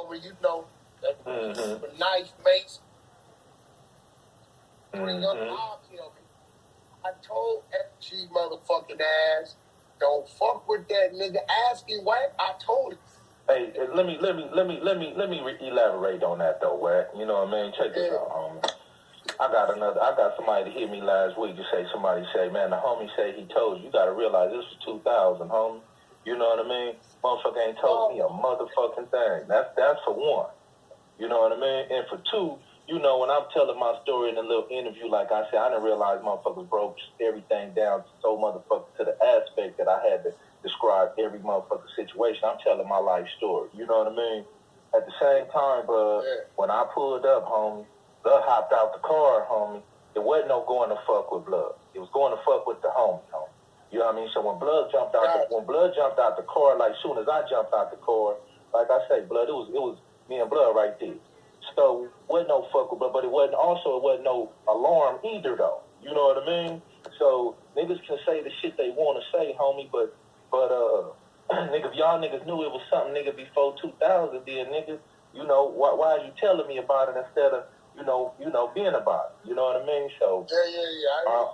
me, you know, that nice mace. Bring up, I'll kill me. I told FG motherfucking ass, don't fuck with that nigga. Ask him, Wack. I told him. Hey, let me elaborate on that though, Wack. You know what I mean? Check this out, homie. I got somebody to hit me last week to say, somebody say, man, the homie say he told you. You gotta realize this was 2000, homie. You know what I mean? Motherfucker ain't told me a motherfucking thing. That's for one. You know what I mean? And for two, you know, when I'm telling my story in a little interview, like I said, I didn't realize motherfuckers broke everything down so motherfucker to the aspect that I had to describe every motherfucking situation. I'm telling my life story. You know what I mean? At the same time, bro, when I pulled up, homie, Blood hopped out the car, homie. It wasn't no going to fuck with Blood. It was going to fuck with the homie. You know what I mean? So when Blood jumped out the car, like soon as I jumped out the car, like I say, Blood, it was me and Blood right there. So wasn't no fuck with Blood, but it wasn't no alarm either though. You know what I mean? So niggas can say the shit they want to say, homie, but nigga, if y'all niggas knew it was something, nigga, before 2000, then nigga, you know, why are you telling me about it instead of, you know, being about it? You know what I mean? So I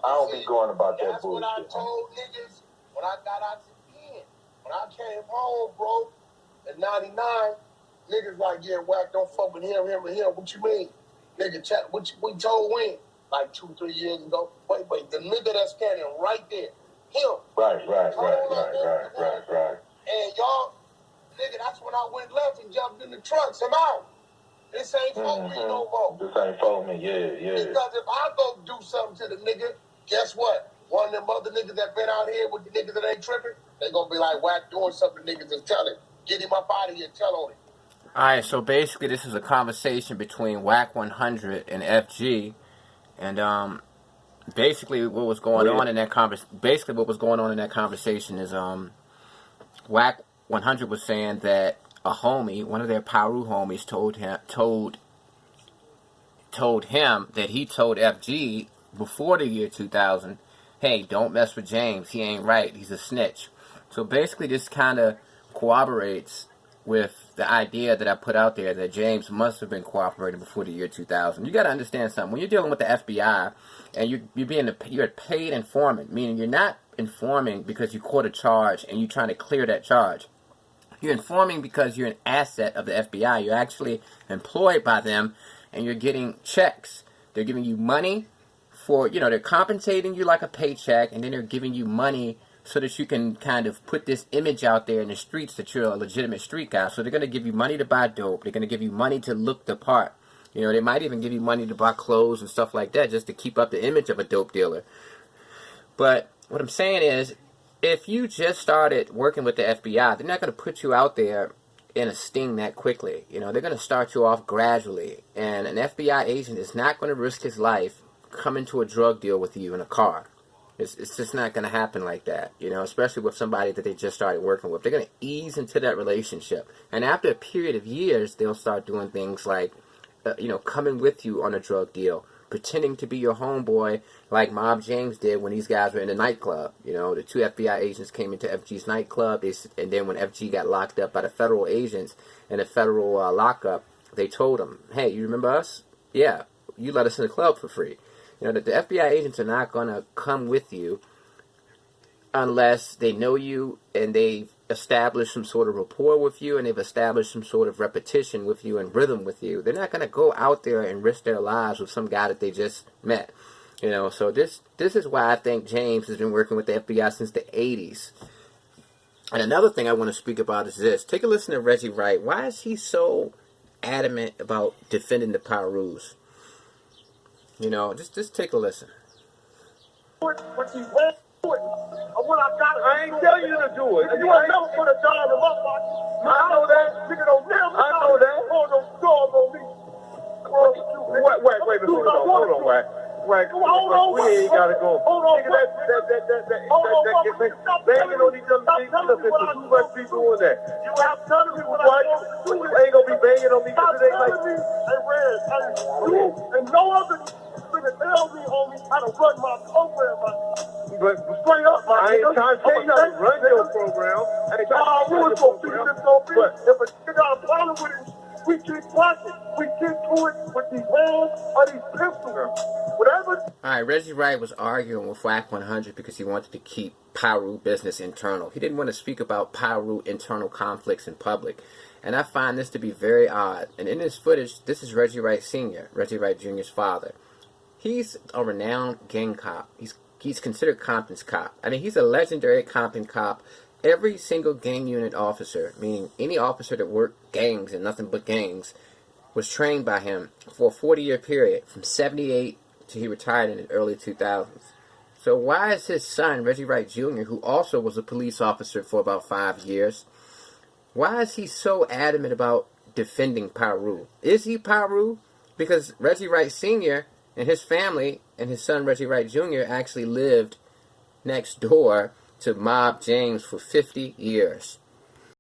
don't be going about that bullshit. That's what I told niggas when I got out the pen. When I came home, bro, in 99, niggas like, yeah, Wack, don't fuck with him. What you mean? Nigga, we told when? Like 2-3 years ago. Wait, the nigga that's standing right there. Him. Right. And y'all, nigga, that's when I went left and jumped in the truck. I'm out. This ain't for me no more. This ain't for me, yeah. Because if I go do something to the nigga, guess what? One of them other niggas that been out here with the niggas that ain't tripping, they gonna be like, Wack doing something to niggas and tell him. Get him up out of here and tell on him. Alright, so basically this is a conversation between Wack100 and FG. And basically what was going on in that conversation is Wack100 was saying that a homie, one of their Piru homies, told him that he told FG before the year 2000, hey, don't mess with James. He ain't right. He's a snitch. So basically this kind of corroborates with the idea that I put out there that James must have been cooperating before the year 2000. You got to understand something. When you're dealing with the FBI and you're a paid informant, meaning you're not informing because you caught a charge and you're trying to clear that charge. You're informing because you're an asset of the FBI. You're actually employed by them, and you're getting checks. They're giving you money for, you know, they're compensating you like a paycheck, and then they're giving you money so that you can kind of put this image out there in the streets that you're a legitimate street guy. So they're going to give you money to buy dope. They're going to give you money to look the part. You know, they might even give you money to buy clothes and stuff like that just to keep up the image of a dope dealer. But what I'm saying is, if you just started working with the FBI, they're not going to put you out there in a sting that quickly. You know, they're going to start you off gradually. And an FBI agent is not going to risk his life coming to a drug deal with you in a car. It's just not going to happen like that, you know, especially with somebody that they just started working with. They're going to ease into that relationship. And after a period of years, they'll start doing things like, you know, coming with you on a drug deal, pretending to be your homeboy like Mob James did when these guys were in the nightclub. You know, the two FBI agents came into FG's nightclub, and then when FG got locked up by the federal agents in a federal lockup, they told him, hey, you remember us? Yeah, you let us in the club for free. You know, that the FBI agents are not going to come with you unless they know you and they've established some sort of rapport with you and they've established some sort of repetition with you and rhythm with you. They're not going to go out there and risk their lives with some guy that they just met. You know, so this is why I think James has been working with the FBI since the 80s. And another thing I want to speak about is this. Take a listen to Reggie Wright. Why is he so adamant about defending the Pirus? You know, just take a listen. What I got, I ain't tell you to do it. You ain't never put a dime in my pocket. I know that. Nigga don't never. I know that. Hold on, dog on me. Wait, hold on, Wack. We ain't gotta go. Hold on, nigga, that banging on each other's feet. Look, there's too much people doing that. You have telling me what you ain't gonna be banging on me because it ain't like me. Hey, Red, you and no other nigga tell me, homie, how to run my program, but straight up, I ain't trying to tell you how to run your program. I ain't trying to run your program. But if a nigga got a problem with it, We keep watching. We get to it with these hands or these pistols. Whatever. Alright, Reggie Wright was arguing with Wack100 because he wanted to keep Piru business internal. He didn't want to speak about Piru internal conflicts in public. And I find this to be very odd. And in this footage, this is Reggie Wright Sr., Reggie Wright Jr.'s father. He's a renowned gang cop. He's considered Compton's cop. I mean, he's a legendary Compton cop. Every single gang unit officer, meaning any officer that worked gangs and nothing but gangs, was trained by him for a 40-year period, from 78 to he retired in the early 2000s. So why is his son, Reggie Wright Jr., who also was a police officer for about 5 years, why is he so adamant about defending Piru? Is he Piru? Because Reggie Wright Sr. and his family and his son Reggie Wright Jr. actually lived next door to Mob James for 50 years.